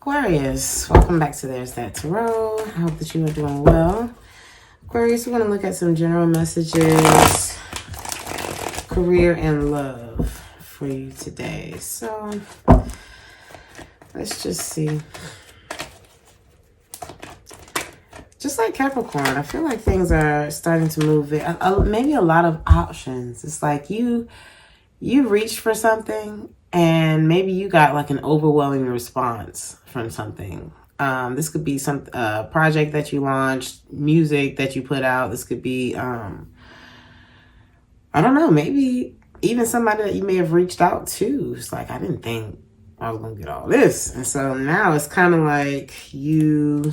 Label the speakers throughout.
Speaker 1: Aquarius, welcome back to Theresthattarot. I hope that you are doing well. Aquarius, we're going to look at some general messages, career and love for you today. So, let's just see. Just like Capricorn, I feel like things are starting to move. Maybe a lot of options. It's like you reached for something and maybe you got like an overwhelming response from something. This could be some project that you launched, music that you put out. This could be, I don't know, maybe even somebody that you may have reached out to. It's like, I didn't think I was going to get all this. And so now it's kind of like you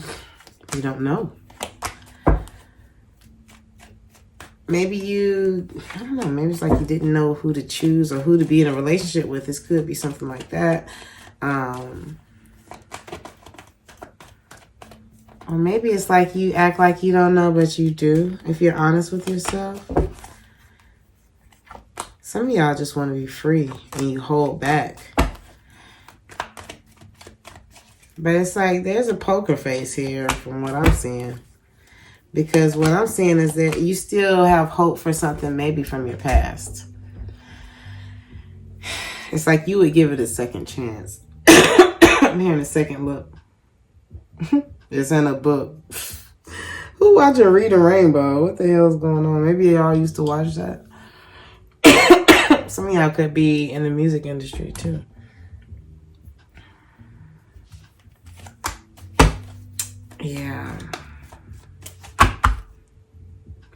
Speaker 1: don't know. Maybe I don't know, maybe it's like you didn't know who to choose or who to be in a relationship with. This could be something like that. Or maybe it's like you act like you don't know, but you do, if you're honest with yourself. Some of y'all just want to be free and you hold back. But it's like there's a poker face here from what I'm seeing. Because what I'm seeing is that you still have hope for something maybe from your past. It's like you would give it a second chance. I'm hearing a second look. It's in a book. Who watching Reading Rainbow? What the hell is going on? Maybe y'all used to watch that. Some of y'all could be in the music industry too. Yeah.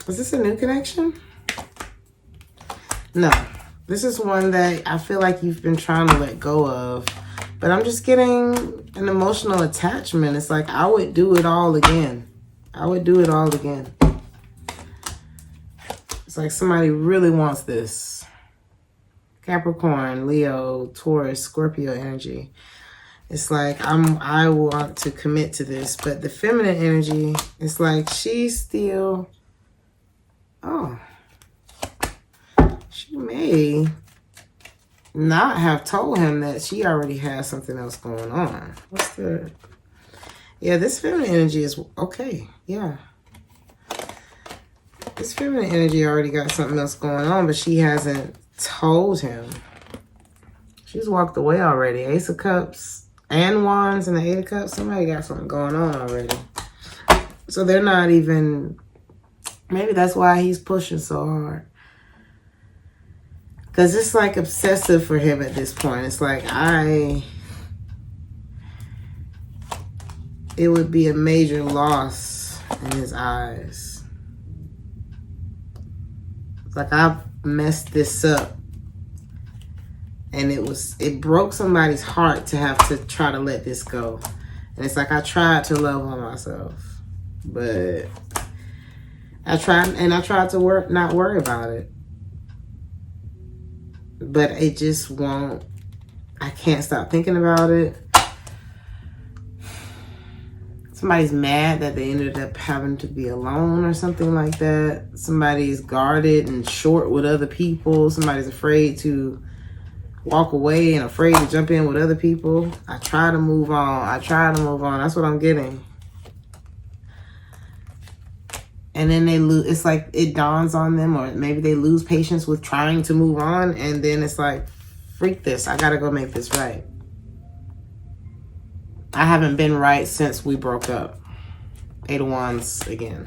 Speaker 1: Is this a new connection? No. This is one that I feel like you've been trying to let go of. But I'm just getting an emotional attachment. It's like I would do it all again. I would do it all again. It's like somebody really wants this. Capricorn, Leo, Taurus, Scorpio energy. It's like I want to commit to this. But the feminine energy, it's like she's still... Oh, she may not have told him that she already has something else going on. What's the... Yeah, this feminine energy is... Okay, yeah. This feminine energy already got something else going on, but she hasn't told him. She's walked away already. Ace of Cups and Wands and the Eight of Cups. Somebody got something going on already. So they're not even... Maybe that's why he's pushing so hard. Because it's like obsessive for him at this point. It's like it would be a major loss in his eyes. It's like I've messed this up. And it broke somebody's heart to have to try to let this go. And it's like I tried to love on myself. But... I tried to not worry about it. But it just won't. I can't stop thinking about it. Somebody's mad that they ended up having to be alone or something like that. Somebody's guarded and short with other people. Somebody's afraid to walk away and afraid to jump in with other people. I try to move on. That's what I'm getting. And then they lose, it's like it dawns on them, or maybe they lose patience with trying to move on. And then it's like, freak this, I gotta go make this right. I haven't been right since we broke up. Eight of Wands again.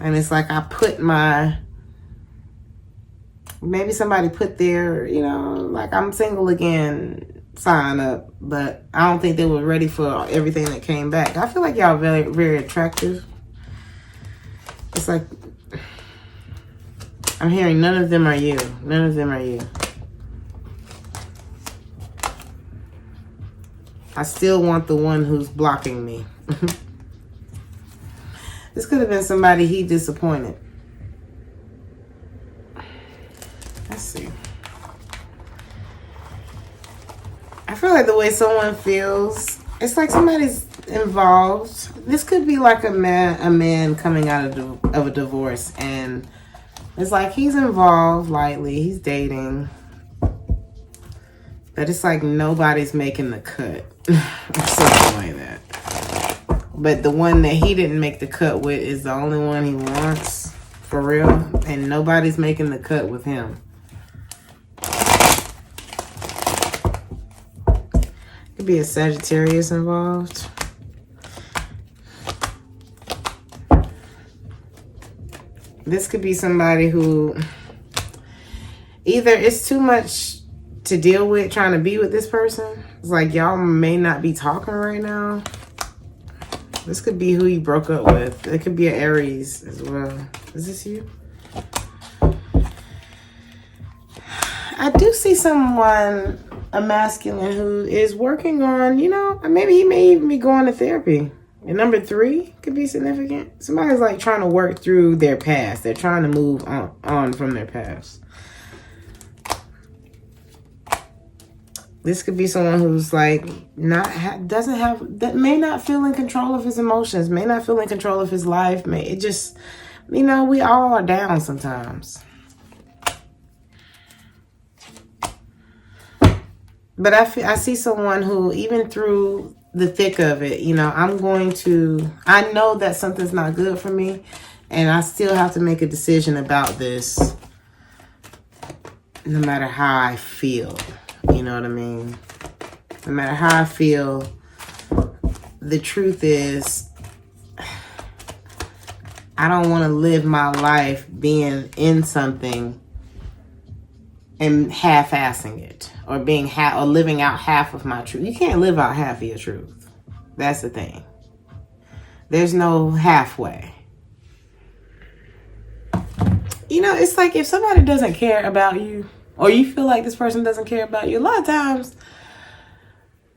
Speaker 1: And it's like I put maybe somebody put their, like I'm single again sign up, but I don't think they were ready for everything that came back. I feel like y'all are very, very attractive. It's like I'm hearing none of them are you. None of them are you. I still want the one who's blocking me. This could have been somebody he disappointed. Let's see. I feel like the way someone feels, it's like somebody's involved. This could be like a man coming out of a divorce, and it's like he's involved lightly. He's dating. But it's like nobody's making the cut. Something like that. But the one that he didn't make the cut with is the only one he wants. For real. And nobody's making the cut with him. Could be a Sagittarius involved. This could be somebody who either it's too much to deal with trying to be with this person. It's like y'all may not be talking right now. This could be who you broke up with. It could be an Aries as well. Is this you? I do see someone, a masculine, who is working on, you know, maybe he may even be going to therapy. And number 3 could be significant. Somebody's like trying to work through their past. They're trying to move on from their past. This could be someone who's like that may not feel in control of his emotions, may not feel in control of his life. It just, you know, we all are down sometimes. But I see someone who, even through the thick of it, you know, I know that something's not good for me, and I still have to make a decision about this no matter how I feel. You know what I mean? No matter how I feel, the truth is, I don't want to live my life being in something and half-assing it, or or living out half of my truth. You can't live out half of your truth. That's the thing. There's no halfway. You know, it's like if somebody doesn't care about you, or you feel like this person doesn't care about you, a lot of times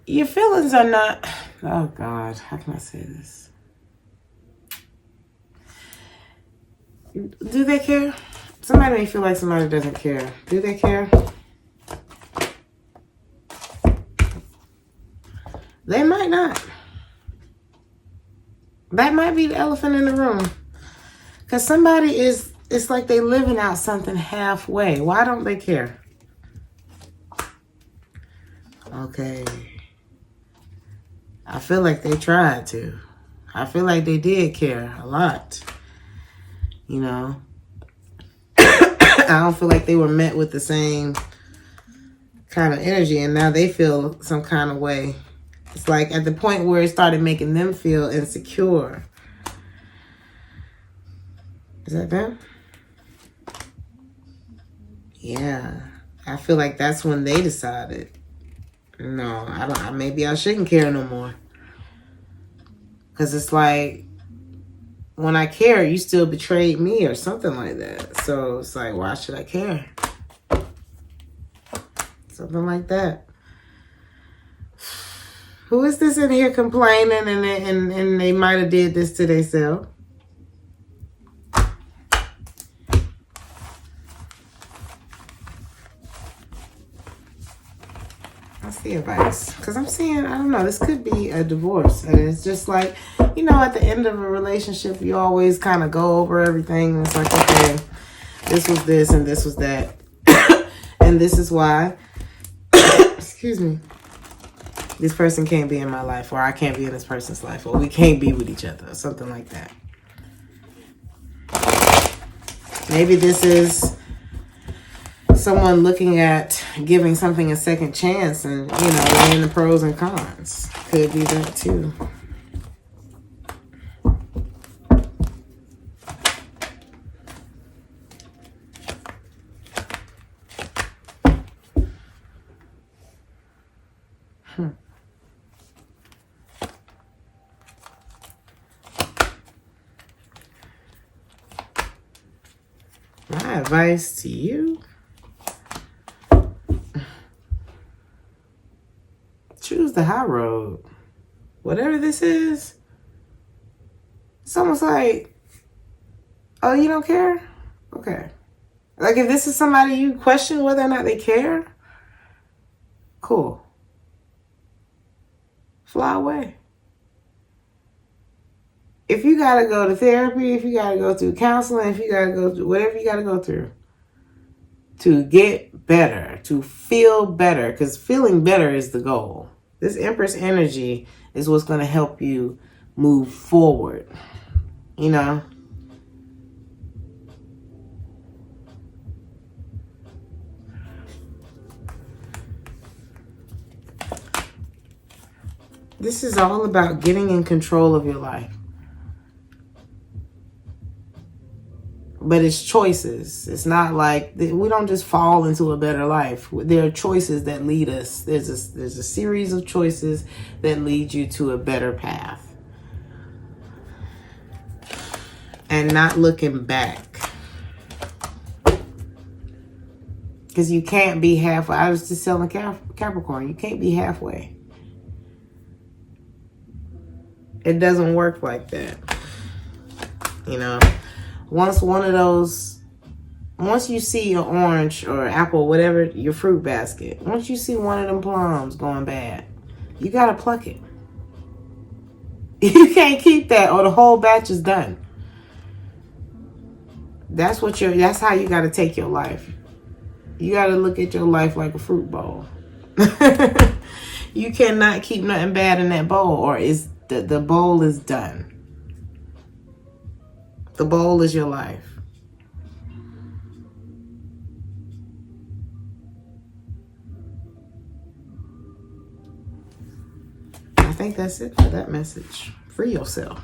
Speaker 1: your feelings are not, oh God, how can I say this? Do they care? Somebody may feel like somebody doesn't care. Do they care? They might not. That might be the elephant in the room. Because somebody it's like they living out something halfway. Why don't they care? Okay. I feel like they tried to. I feel like they did care a lot. You know? I don't feel like they were met with the same kind of energy, and now they feel some kind of way. It's like at the point where it started making them feel insecure. Is that them? Yeah. I feel like that's when they decided, no, maybe I shouldn't care no more. Because it's like, when I care, you still betrayed me or something like that. So it's like, why should I care? Something like that. Who is this in here complaining and they might have did this to themselves? What's the advice? Because I'm seeing, I don't know, this could be a divorce. And it's just like, you know, at the end of a relationship, you always kind of go over everything. And it's like, okay, this was this and this was that. And this is why, excuse me, this person can't be in my life, or I can't be in this person's life, or we can't be with each other, or something like that. Maybe this is someone looking at giving something a second chance and, you know, weighing the pros and cons. Could be that too. My advice to you, choose the high road. Whatever this is, it's almost like, oh, you don't care? Okay. Like if this is somebody you question whether or not they care, cool. Fly away. If you got to go to therapy, if you got to go through counseling, if you got to go through whatever you got to go through, to get better, to feel better, because feeling better is the goal. This Empress energy is what's going to help you move forward, you know. This is all about getting in control of your life. But it's choices. It's not like we don't just fall into a better life. There are choices that lead us. There's a series of choices that lead you to a better path. And not looking back. Because you can't be halfway. I was just telling Capricorn, you can't be halfway. It doesn't work like that. You know? Once you see an orange or apple, whatever, your fruit basket, once you see one of them plums going bad, you got to pluck it. You can't keep that or the whole batch is done. That's how you got to take your life. You got to look at your life like a fruit bowl. You cannot keep nothing bad in that bowl, or the bowl is done. The bowl is your life. I think that's it for that message. Free yourself.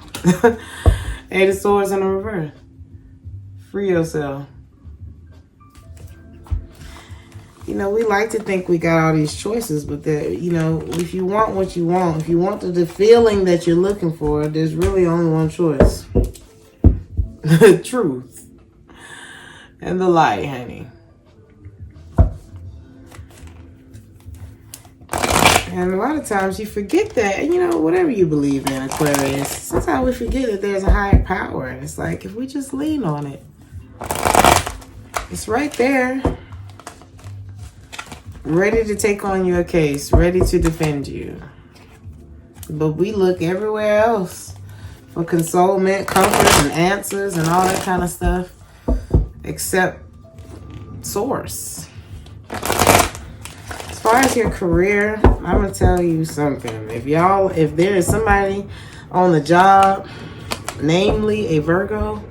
Speaker 1: Eight of Swords in the reverse. Free yourself. You know, we like to think we got all these choices, but you know, if you want what you want, if you want the feeling that you're looking for, there's really only one choice. The truth and the light, honey. And a lot of times you forget that, you know, whatever you believe in, Aquarius, sometimes we forget that there's a higher power. And it's like, if we just lean on it, it's right there, ready to take on your case, ready to defend you. But we look everywhere else for consolement, comfort, and answers, and all that kind of stuff, except Source. As far as your career, I'm gonna tell you something. If there is somebody on the job, namely a Virgo,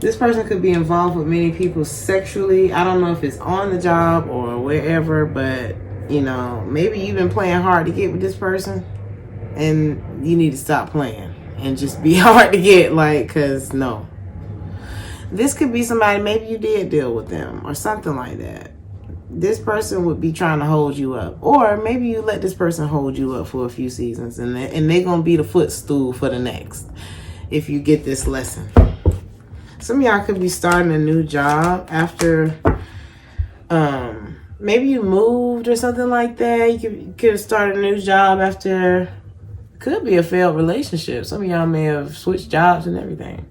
Speaker 1: this person could be involved with many people sexually. I don't know if it's on the job or wherever, but you know, maybe you've been playing hard to get with this person, and you need to stop playing and just be hard to get, like, because no. This could be somebody, maybe you did deal with them or something like that. This person would be trying to hold you up. Or maybe you let this person hold you up for a few seasons, and they're going to be the footstool for the next, if you get this lesson. Some of y'all could be starting a new job after, maybe you moved or something like that. You could start a new job after... Could be a failed relationship. Some of y'all may have switched jobs and everything.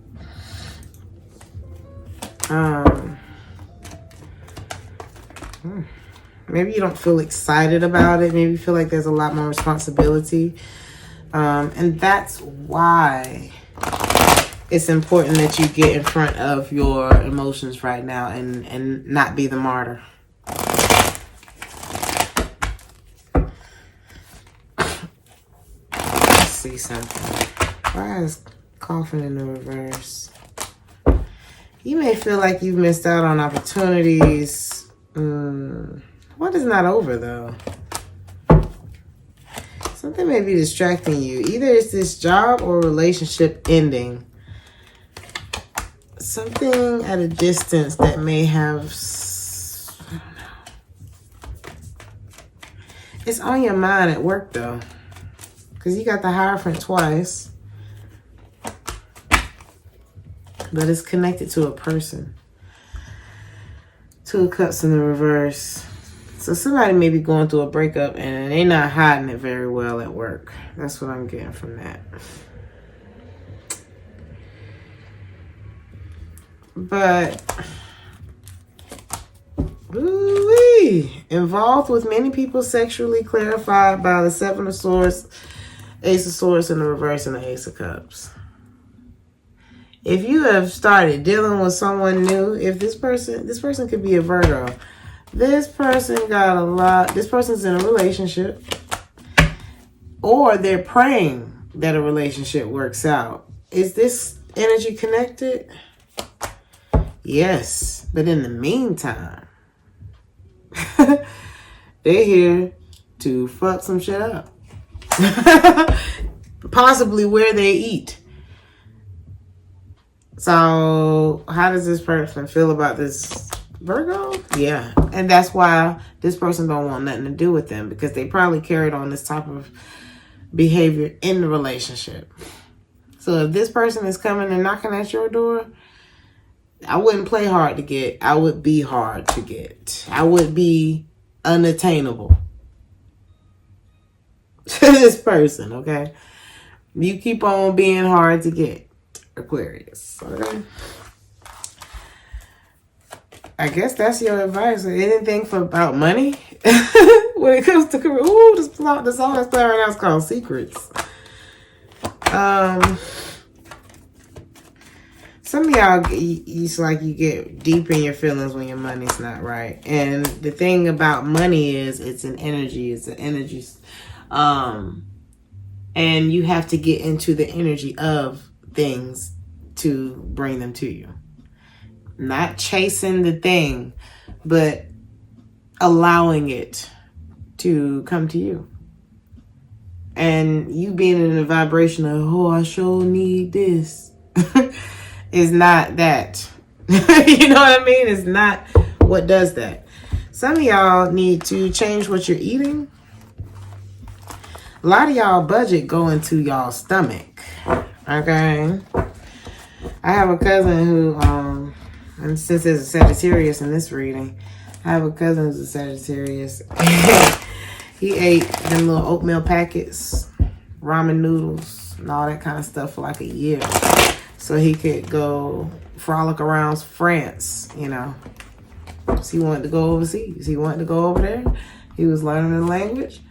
Speaker 1: Maybe you don't feel excited about it. Maybe you feel like there's a lot more responsibility. And that's why it's important that you get in front of your emotions right now and not be the martyr. See something. Why is coughing in the reverse? You may feel like you've missed out on opportunities. What is not over though? Something may be distracting you. Either it's this job or relationship ending. Something at a distance that may have... I don't know. It's on your mind at work though. Because you got the Hierophant twice. But it's connected to a person. Two of Cups in the reverse. So somebody may be going through a breakup and they're not hiding it very well at work. That's what I'm getting from that. But... Ooh-wee. Involved with many people sexually, clarified by the Seven of Swords, Ace of Swords in the reverse, and the Ace of Cups. If you have started dealing with someone new, if this person could be a Virgo. This person's in a relationship, or they're praying that a relationship works out. Is this energy connected? Yes. But in the meantime, they're here to fuck some shit up. Possibly where they eat. So how does this person feel about this Virgo? Yeah. And that's why this person don't want nothing to do with them, because they probably carried on this type of behavior in the relationship. So if this person is coming and knocking at your door, I wouldn't play hard to get. I would be hard to get. I would be unattainable to this person, okay? You keep on being hard to get, Aquarius, okay? I guess that's your advice. Anything about money? When it comes to career. Ooh, this song that's playing right now is called Secrets. Some of y'all, it's like you get deep in your feelings when your money's not right. And the thing about money is it's an energy. It's an energy. And you have to get into the energy of things to bring them to you. Not chasing the thing, but allowing it to come to you. And you being in a vibration of, oh, I sure need this. Is not that. You know what I mean? It's not what does that. Some of y'all need to change what you're eating. A lot of y'all budget go into y'all stomach. Okay? I have a cousin who, and since there's a Sagittarius in this reading, I have a cousin who's a Sagittarius. He ate them little oatmeal packets, ramen noodles, and all that kind of stuff for like a year. So he could go frolic around France, you know. So he wanted to go overseas. He wanted to go over there. He was learning the language.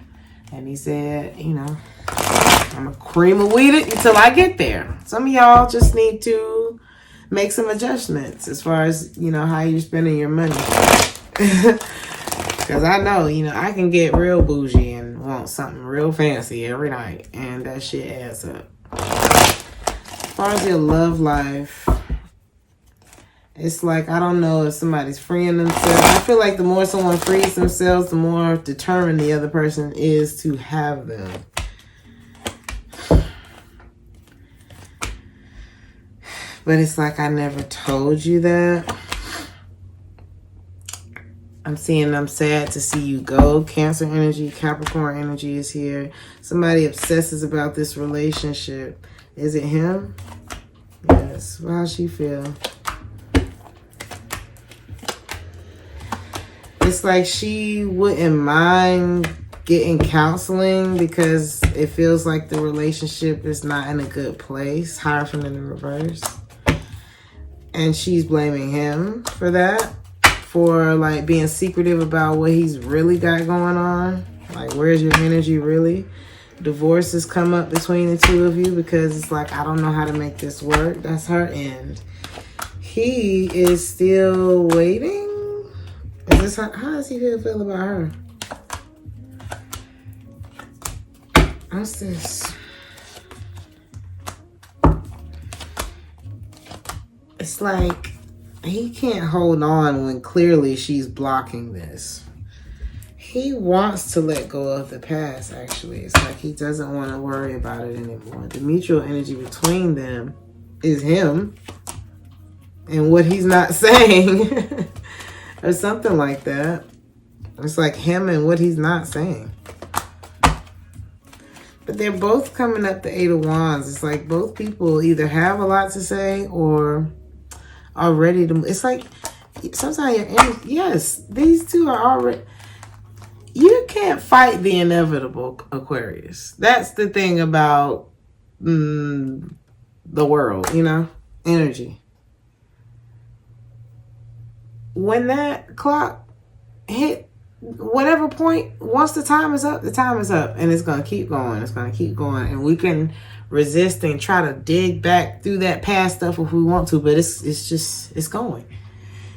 Speaker 1: And he said, you know, I'm going to cream of weed it until I get there. Some of y'all just need to make some adjustments as far as, you know, how you're spending your money. Because I know, you know, I can get real bougie and want something real fancy every night. And that shit adds up. As far as your love life, it's like, I don't know if somebody's freeing themselves. I feel like the more someone frees themselves, the more determined the other person is to have them. But it's like, I never told you that. I'm seeing I'm sad to see you go. Cancer energy, Capricorn energy is here. Somebody obsesses about this relationship. Is it him? Yes. How's she feel? It's like she wouldn't mind getting counseling because it feels like the relationship is not in a good place. Hierophant in the reverse. And she's blaming him for that. For like being secretive about what he's really got going on. Like, where's your energy really? Divorce has come up between the two of you because it's like, I don't know how to make this work. That's her end. He is still waiting. Is this how does he feel about her? What's this? It's like he can't hold on when clearly she's blocking this. He wants to let go of the past, actually. It's like he doesn't want to worry about it anymore. The mutual energy between them is him and what he's not saying. Or something like that. It's like him and what he's not saying. But they're both coming up the Eight of Wands. It's like both people either have a lot to say or are ready to... It's like sometimes your energy... Yes, these two are already... You can't fight the inevitable, Aquarius. That's the thing about the world, you know? Energy. When that clock hit whatever point, once the time is up, the time is up. And it's going to keep going. It's going to keep going. And we can resist and try to dig back through that past stuff if we want to. But it's going.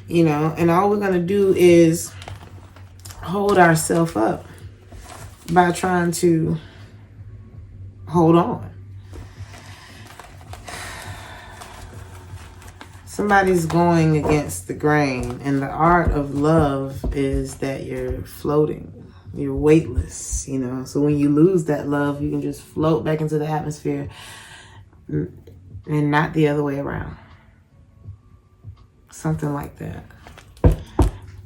Speaker 1: You know, and all we're going to do is hold ourselves up by trying to hold on. Somebody's going against the grain, and the art of love is that you're floating. You're weightless, you know. So when you lose that love, you can just float back into the atmosphere and not the other way around. Something like that.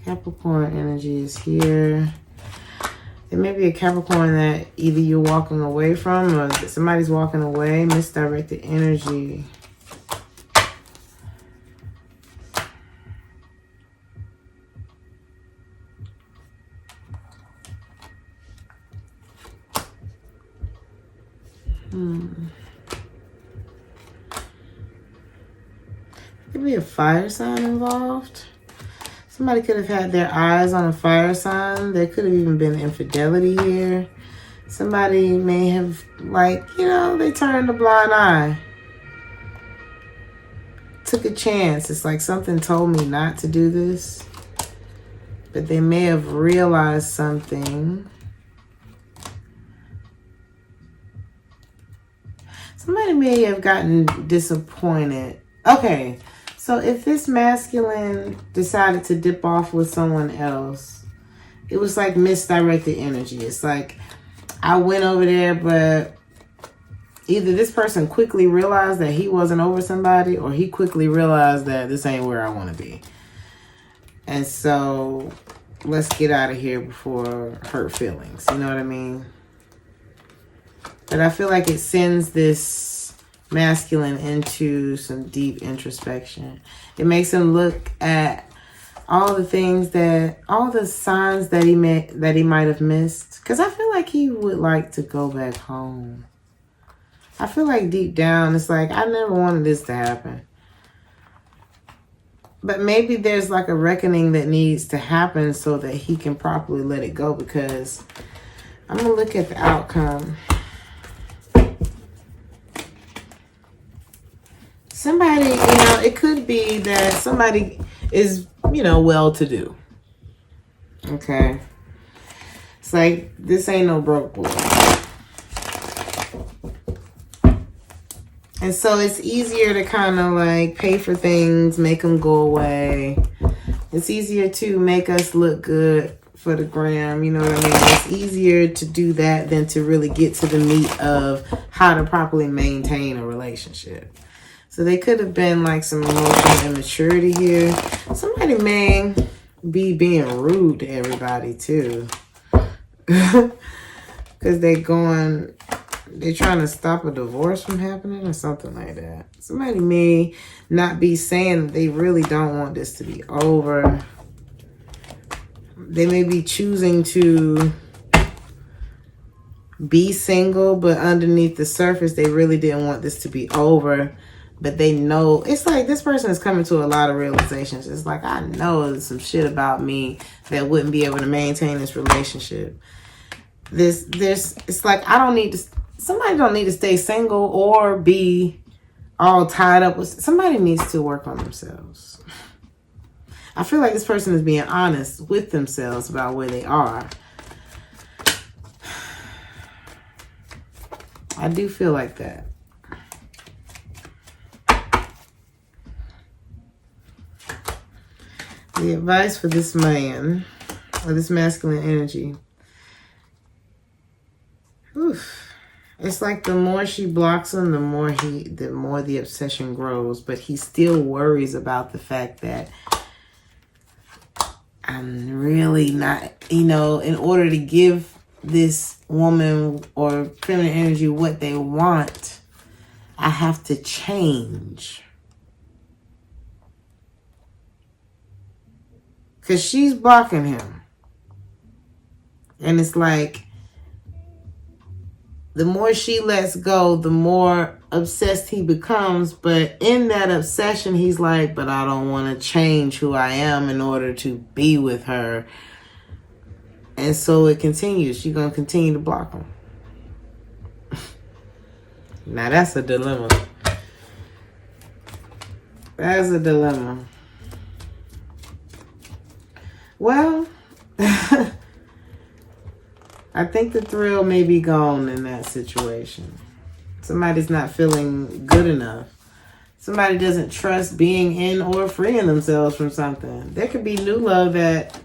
Speaker 1: Capricorn energy is here. There may be a Capricorn that either you're walking away from or somebody's walking away. Misdirected energy. Could be a fire sign involved. Somebody could have had their eyes on a fire sign. There could have even been infidelity here. Somebody may have, like, you know, they turned a blind eye. Took a chance. It's like something told me not to do this. But they may have realized something. Somebody may have gotten disappointed. Okay, so if this masculine decided to dip off with someone else, it was like misdirected energy. It's like I went over there, but either this person quickly realized that he wasn't over somebody, or he quickly realized that this ain't where I want to be. And so let's get out of here before hurt feelings. You know what I mean? But I feel like it sends this masculine into some deep introspection. It makes him look at all the things that, all the signs that he might have missed. Because I feel like he would like to go back home. I feel like deep down, it's like, I never wanted this to happen. But maybe there's like a reckoning that needs to happen so that he can properly let it go. Because I'm going to look at the outcome. Somebody, you know, it could be that somebody is, you know, well-to-do. Okay. It's like, this ain't no broke boy. And so it's easier to kind of like pay for things, make them go away. It's easier to make us look good for the gram, you know what I mean? It's easier to do that than to really get to the meat of how to properly maintain a relationship. So they could have been like some emotional immaturity here. Somebody may be being rude to everybody too. Because they're trying to stop a divorce from happening or something like that. Somebody may not be saying that they really don't want this to be over. They may be choosing to be single, but underneath the surface, they really didn't want this to be over. But they know, it's like this person is coming to a lot of realizations. It's like, I know there's some shit about me that wouldn't be able to maintain this relationship. It's like, somebody don't need to stay single or be all tied up with, somebody needs to work on themselves. I feel like this person is being honest with themselves about where they are. I do feel like that. The advice for this man, or this masculine energy. Oof. It's like the more she blocks him, the more the obsession grows. But he still worries about the fact that I'm really not, you know, in order to give this woman or feminine energy what they want, I have to change. Because she's blocking him. And it's like, the more she lets go, the more obsessed he becomes. But in that obsession, he's like, but I don't want to change who I am in order to be with her. And so it continues. You're going to continue to block them. Now that's a dilemma. That's a dilemma. Well, I think the thrill may be gone in that situation. Somebody's not feeling good enough. Somebody doesn't trust being in or freeing themselves from something. There could be new love that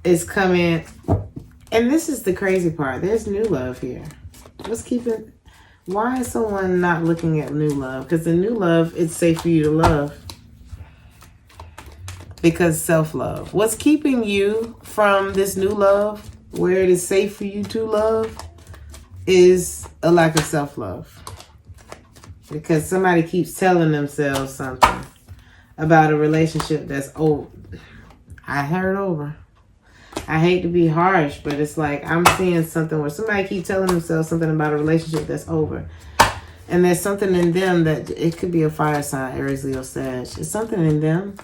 Speaker 1: is coming. And this is the crazy part. There's new love here. Let's keep it. Why is someone not looking at new love? Because the new love, it's safe for you to love. Because self-love. What's keeping you from this new love, where it is safe for you to love, is a lack of self-love. Because somebody keeps telling themselves something about a relationship that's old. I heard over. I hate to be harsh, but it's like I'm seeing something where somebody keeps telling themselves something about a relationship that's over. And there's something in them that it could be a fire sign, Aries, Leo, Sag. It's something in them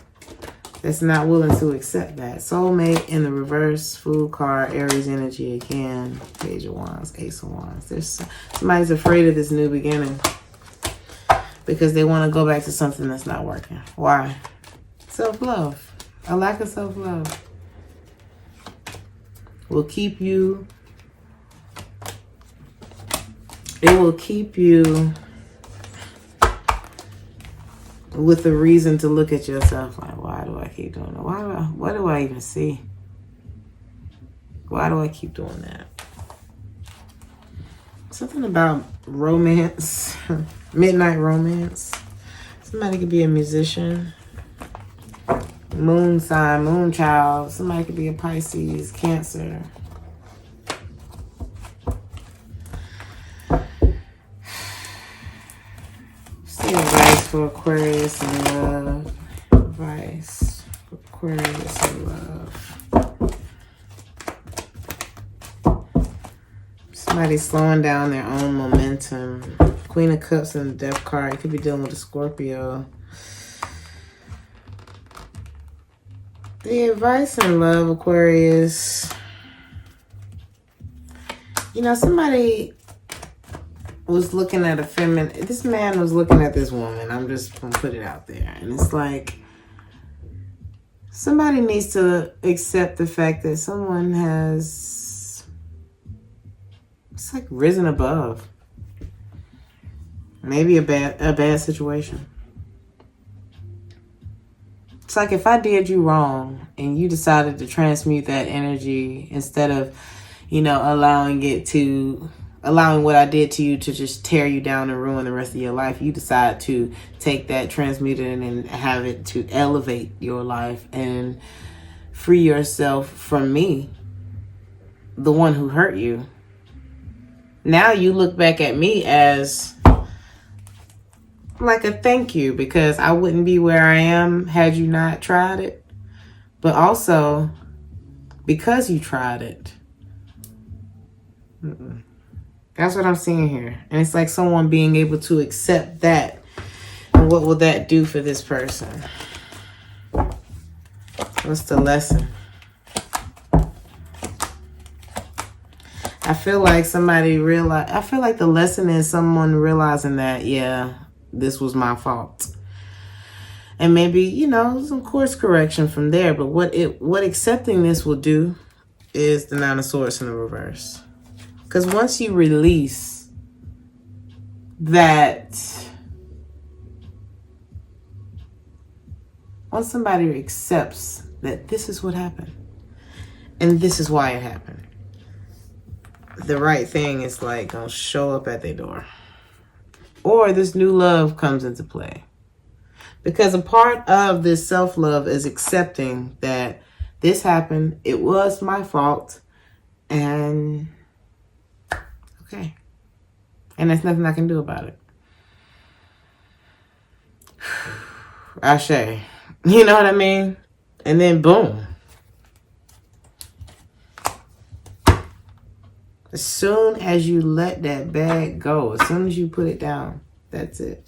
Speaker 1: that's not willing to accept that. Soulmate in the reverse, Fool card, Aries energy again, Page of Wands, Ace of Wands. There's somebody's afraid of this new beginning. Because they want to go back to something that's not working. Why? Self-love. A lack of self-love will keep you. It will keep you with a reason to look at yourself like, why do I keep doing that? What do I even see? Why do I keep doing that? Something about romance. Midnight romance. Somebody could be a musician. Moon sign, moon child. Somebody could be a Pisces, Cancer. See advice for Aquarius in love. Advice for Aquarius in love. Somebody's slowing down their own momentum. Queen of Cups and the Death card. You could be dealing with a Scorpio. The advice in love, Aquarius. You know, somebody was looking at a feminine. This man was looking at this woman. I'm just going to put it out there. And it's like, somebody needs to accept the fact that someone has, it's like risen above. Maybe a bad situation. It's like if I did you wrong and you decided to transmute that energy instead of, you know, allowing what I did to you to just tear you down and ruin the rest of your life. You decide to take that, transmute it, and have it to elevate your life and free yourself from me, the one who hurt you. Now you look back at me as like a thank you, because I wouldn't be where I am had you not tried it. But also because you tried it. That's what I'm seeing here. And it's like someone being able to accept that. And what will that do for this person? What's the lesson? I feel like I feel like the lesson is someone realizing that, yeah, this was my fault. And maybe, you know, some course correction from there. But what accepting this will do is the Nine of Swords in the reverse. Because once you release that, once somebody accepts that this is what happened and this is why it happened, the right thing is like gonna show up at their door. Or this new love comes into play. Because a part of this self-love is accepting that this happened, it was my fault, and okay. And there's nothing I can do about it. Ashe. You know what I mean? And then boom. As soon as you let that bag go, as soon as you put it down, that's it.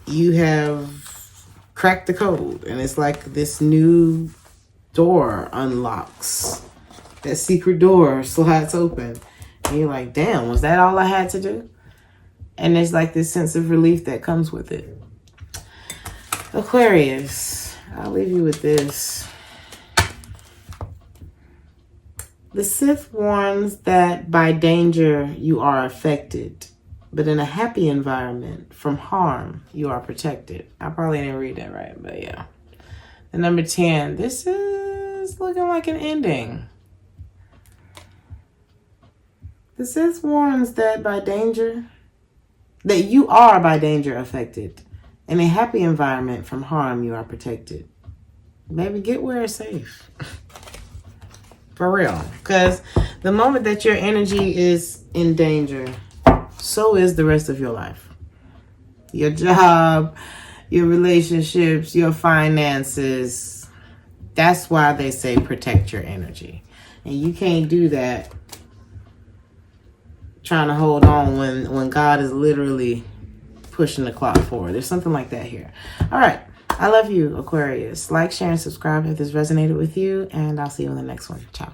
Speaker 1: You have cracked the code. And it's like this new door unlocks. That secret door slides open. And you're like, damn, was that all I had to do? And there's like this sense of relief that comes with it. Aquarius, I'll leave you with this. The Sith warns that by danger you are affected, but in a happy environment, from harm, you are protected. I probably didn't read that right, but yeah. The number 10, this is looking like an ending. The Sith warns that you are by danger affected. In a happy environment, from harm, you are protected. Baby, get where it's safe. For real. Because the moment that your energy is in danger, so is the rest of your life. Your job, your relationships, your finances. That's why they say protect your energy. And you can't do that trying to hold on when God is literally pushing the clock forward. There's something like that here. All right. I love you, Aquarius. Like, share, and subscribe if this resonated with you. And I'll see you in the next one. Ciao.